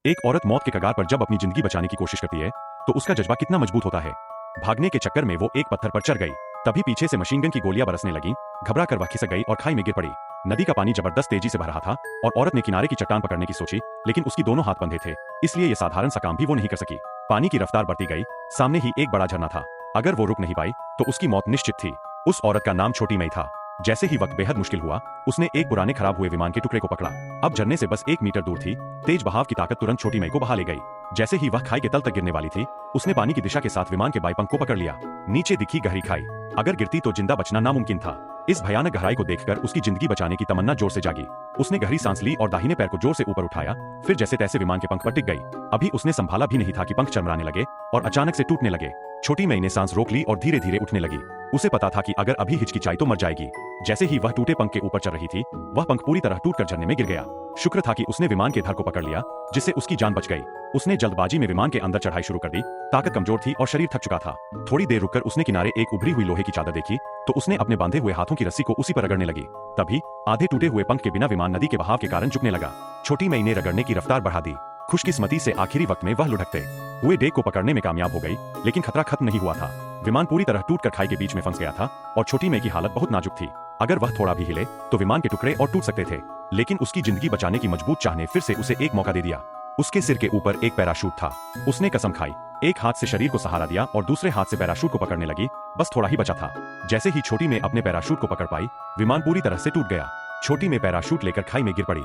एक औरत मौत के कगार पर जब अपनी जिंदगी बचाने की कोशिश करती है तो उसका जज्बा कितना मजबूत होता है। भागने के चक्कर में वो एक पत्थर पर चढ़ गई। तभी पीछे से मशीन गन की गोलियां बरसने लगीं। घबरा कर वह खिसक गई और खाई में गिर पड़ी। नदी का पानी जबरदस्त तेजी से बह रहा था और औरत ने किनारे की चट्टान पकड़ने की सोची, लेकिन उसकी दोनों हाथ बंधे थे, इसलिए यह साधारण सा काम भी वो नहीं कर सकी। पानी की रफ्तार बढ़ती गई। सामने ही एक बड़ा झरना था। अगर वो रुक नहीं पाई तो उसकी मौत निश्चित थी। उस औरत का नाम छोटी मई था। जैसे ही वक्त बेहद मुश्किल हुआ, उसने एक पुराने खराब हुए विमान के टुकड़े को पकड़ा। अब झरने से बस 1 मीटर दूर थी। तेज बहाव की ताकत तुरंत छोटी मई को बहा ले गई। जैसे ही वह खाई के तल तक गिरने वाली थी, उसने पानी की दिशा के साथ विमान के बाईं पंख को पकड़ लिया। नीचे दिखी गहरी खाई। अगर गिरती तो जिंदा बचना नामुमकिन था। इस भयानक गहराई को देखकर उसकी जिंदगी बचाने की तमन्ना जोर से जागी। उसने गहरी सांस ली और दाहिने पैर को जोर से ऊपर उठाया, फिर जैसे तैसे विमान के पंख पर टिक गई। अभी उसने संभाला भी नहीं था कि पंख चरमराने लगे और अचानक से टूटने लगे। छोटी मई ने सांस रोक ली और धीरे धीरे उठने लगी। उसे पता था कि अगर अभी हिचकिचाई तो मर जाएगी। जैसे ही वह टूटे पंख के ऊपर चढ़ रही थी, वह पंख पूरी तरह टूटकर झरने में गिर गया। शुक्र था कि उसने विमान के धर को पकड़ लिया, जिससे उसकी जान बच गई। उसने जल्दबाजी में विमान के अंदर चढ़ाई शुरू कर दी। ताकत कमजोर थी और शरीर थक चुका था। थोड़ी देर रुककर उसने किनारे एक उभरी हुई लोहे की चादर देखी, तो उसने अपने बांधे हुए हाथों की रस्सी को उसी पर रगड़ने लगी। तभी आधे टूटे हुए पंख के बिना विमान नदी के बहाव के कारण झुकने लगा। छोटी मई ने रगड़ने की रफ्तार बढ़ा दी। खुशकिस्मती से आखिरी वक्त में वह लुढ़कते हुए डेक को पकड़ने में कामयाब हो गई, लेकिन खतरा खत्म नहीं हुआ था। विमान पूरी तरह टूटकर खाई के बीच में फंस गया था और छोटी मई की हालत बहुत नाजुक थी। अगर वह थोड़ा भी हिले तो विमान के टुकड़े और टूट सकते थे। लेकिन उसकी जिंदगी बचाने की मजबूत चाह ने फिर से उसे एक मौका दे दिया। उसके सिर के ऊपर एक पैराशूट था। उसने कसम खाई, एक हाथ से शरीर को सहारा दिया और दूसरे हाथ से पैराशूट को पकड़ने लगी। बस थोड़ा ही बचा था। जैसे ही छोटी मई अपने पैराशूट को पकड़ पाई, विमान पूरी तरह से टूट गया। छोटी मई पैराशूट लेकर खाई में गिर पड़ी।